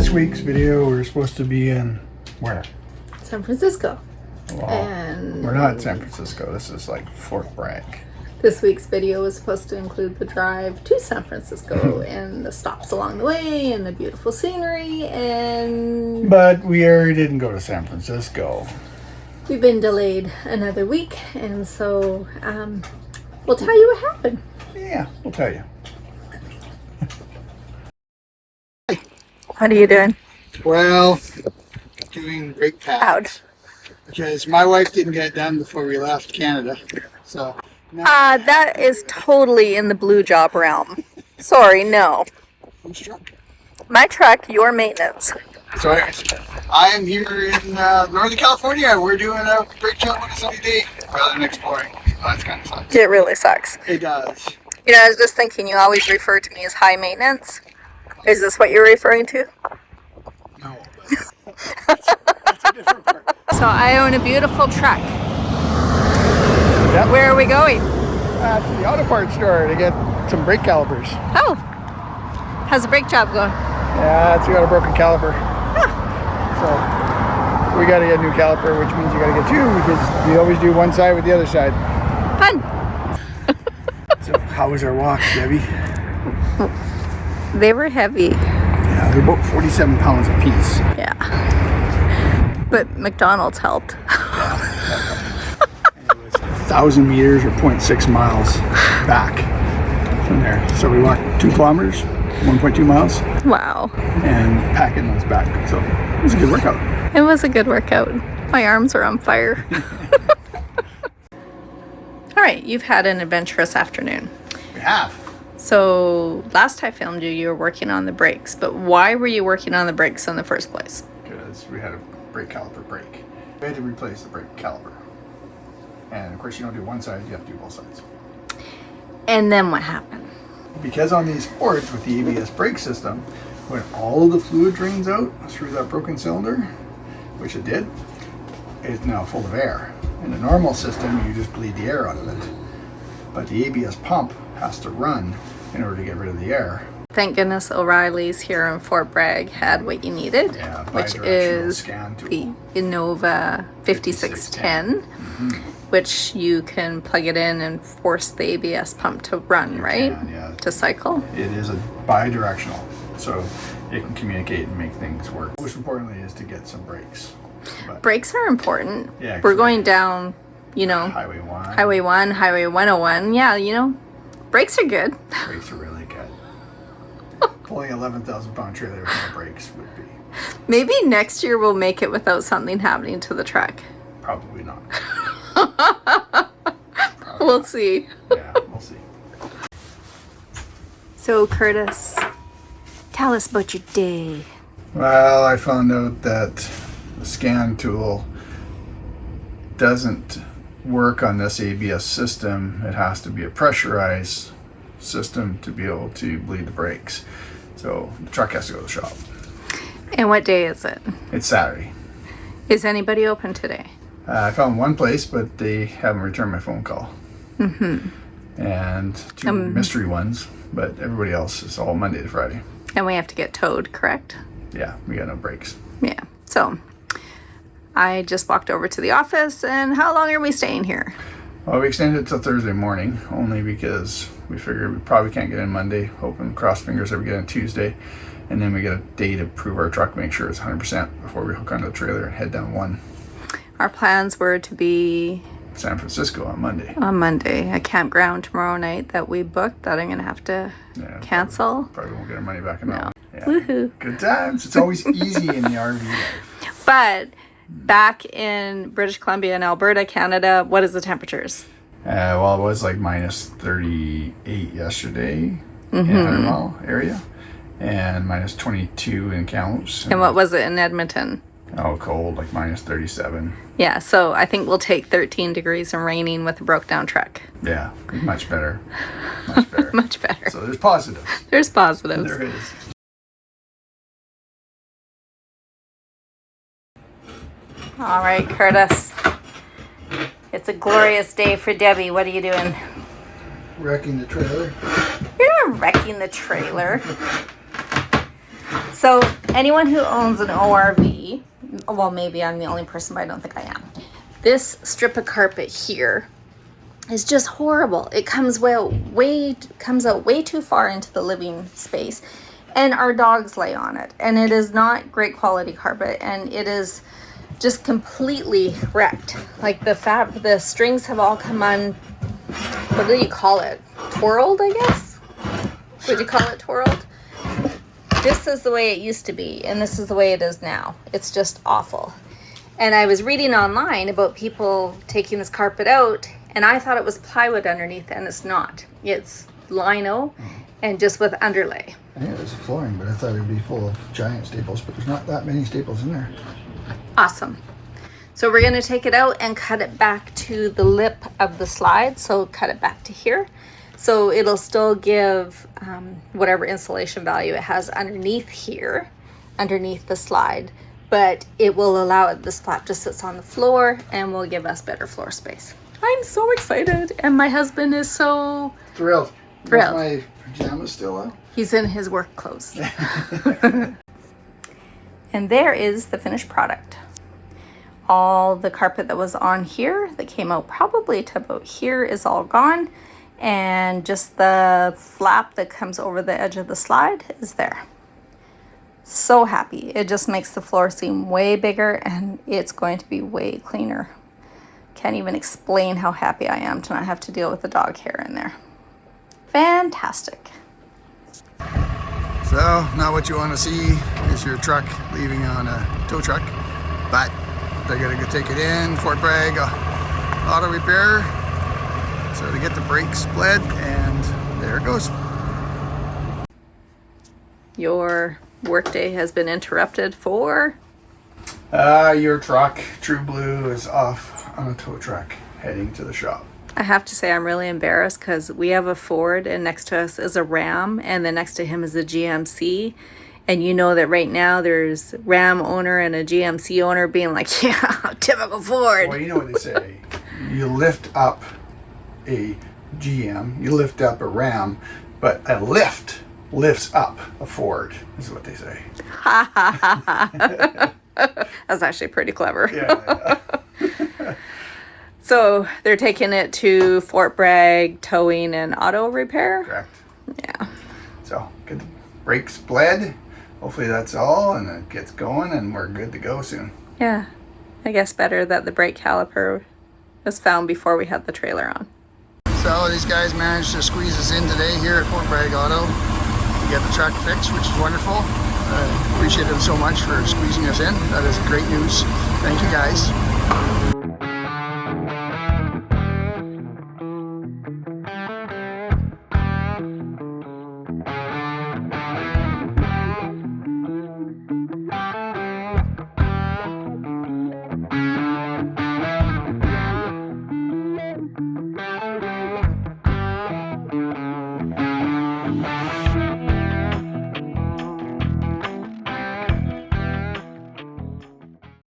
This week's video, we're supposed to be in where? San Francisco. Well, And we're not in San Francisco. This is like Fort Bragg. this week's video was supposed to include the drive to San Francisco and the stops along the way and the beautiful scenery, and But we already didn't go to San Francisco. we've been delayed another week, and so we'll tell you what happened. Yeah, we'll tell you. What are you doing? Well, doing brake pads. Ouch. Because my wife didn't get it done before we left Canada. So now That is totally in the blue job realm. Sorry, no. who's truck? My truck, your maintenance. So anyways, I am here in Northern California. We're doing a brake job on a sunny day rather than exploring. So that's kind of sucks. It really sucks. It does. You know, I was just thinking, you always refer to me as high maintenance. Is this what you're referring to? No. That's a different part. So I own a beautiful truck. Yep. Where are we going? To the auto parts store to get some brake calipers. Oh, how's the brake job going? Yeah, we got a broken caliper. So we got to get a new caliper, which means you got to get two because we always do one side with the other side. Fun. So how was our walk, Debbie? They were heavy. Yeah, they're about 47 pounds a piece. Yeah. But McDonald's helped. And it was 1,000 meters or 0.6 miles back from there. So we walked 2 kilometers, 1.2 miles, Wow. and packing those back. So it was a good workout. It was a good workout. My arms are on fire. All right, you've had an adventurous afternoon. We have. So last I filmed you, you were working on the brakes. But why were you working on the brakes in the first place? Because we had a brake caliper break. We had to replace the brake caliper. And of course you don't do one side, you have to do both sides. And then what happened? Because on these Fords with the ABS brake system, when all the fluid drains out through that broken cylinder, which it did, it's now full of air. In a normal system, you just bleed the air out of it. But the ABS pump has to run in order to get rid of the air. Thank goodness O'Reilly's here in Fort Bragg had what you needed, Yeah, which bidirectional is scan tool. the Innova 5610, which you can plug it in and force the ABS pump to run, right? can, yeah. To cycle. It is a bidirectional, so it can communicate and make things work. Most importantly is to get some brakes. But Brakes are important. Yeah, We're going down, Highway 1. Highway 1, Highway 101. Yeah, brakes are good. Brakes are really good. Pulling 11,000 pound trailer with no brakes would be Maybe next year we'll make it without something happening to the truck. probably not. We'll see. Yeah, we'll see. So, Curtis, tell us about your day. Well, I found out that the scan tool doesn't work on this ABS system. It has to be a pressurized system to be able to bleed the brakes. So the truck has to go to the shop. And what day is it? It's Saturday. Is anybody open today? I found one place, but they haven't returned my phone call. And two mystery ones, but everybody else is all Monday to Friday. And we have to get towed, correct? Yeah, we got no brakes. Yeah. So, I just walked over to the office, and how long are we staying here? Well, we extended it till Thursday morning, only because we figured we probably can't get in Monday, hoping, cross fingers that we get in Tuesday, and then we get a day to prove our truck, make sure it's 100% before we hook onto the trailer and head down 1. Our plans were to be San Francisco on Monday. on Monday, a campground tomorrow night that we booked that I'm going to have to Yeah, cancel. Probably won't get our money back in that one. Yeah. Woohoo. Good times. It's always easy in the RV life. But back in British Columbia and Alberta, Canada, what is the temperatures? Well, it was like minus 38 yesterday in 100 Mile area, and minus 22 in Kamloops. And what was it in Edmonton? Oh, cold, like minus 37. Yeah, so I think we'll take 13 degrees and raining with a broke down truck. Yeah, much better. Much better. Much better. So there's positives. There's positives. There is. All right, Curtis. It's a glorious day for Debbie. What are you doing? Wrecking the trailer. You're not wrecking the trailer. So anyone who owns an ORV, well, maybe I'm the only person, but I don't think I am. This strip of carpet here is just horrible. It comes out way too far into the living space, and our dogs lay on it, and it is not great quality carpet, and it is just completely wrecked. Like the strings have all come on, what do you call it? Twirled, I guess? Would you call it twirled? This is the way it used to be, and this is the way it is now. It's just awful. And I was reading online about people taking this carpet out, and I thought it was plywood underneath, and it's not. It's lino and just with underlay. I think it was flooring, but I thought it would be full of giant staples, but there's not that many staples in there. Awesome. So we're going to take it out and cut it back to the lip of the slide. So cut it back to here. So it'll still give whatever insulation value it has underneath here, underneath the slide. But it will allow it, this flap just sits on the floor and will give us better floor space. I'm so excited. And my husband is so Thrilled. Thrilled. My pajamas still on? He's in his work clothes. And there is the finished product. All the carpet that was on here that came out probably to about here is all gone. And just the flap that comes over the edge of the slide is there. So happy. It just makes the floor seem way bigger, and it's going to be way cleaner. Can't even explain how happy I am to not have to deal with the dog hair in there. Fantastic. So now what you want to see is your truck leaving on a tow truck, but they're gonna go take it in Fort Bragg Auto Repair. So to get the brakes bled, and there it goes. Your workday has been interrupted for? Your truck, True Blue, is off on a tow truck heading to the shop. I have to say I'm really embarrassed because we have a Ford and next to us is a Ram, and then next to him is a GMC. And you know that right now there's Ram owner and a GMC owner being like, yeah, typical Ford. Well, you know what they say. You lift up a GM, you lift up a Ram, but a lift lifts up a Ford, is what they say. That's actually pretty clever. Yeah. So they're taking it to Fort Bragg Towing and Auto Repair? Correct. Yeah. So get the brakes bled. Hopefully that's all, and it gets going, and we're good to go soon. Yeah. I guess better that the brake caliper was found before we had the trailer on. So these guys managed to squeeze us in today here at Fort Bragg Auto to get the truck fixed, which is wonderful. I appreciate them so much for squeezing us in. That is great news. Thank you guys.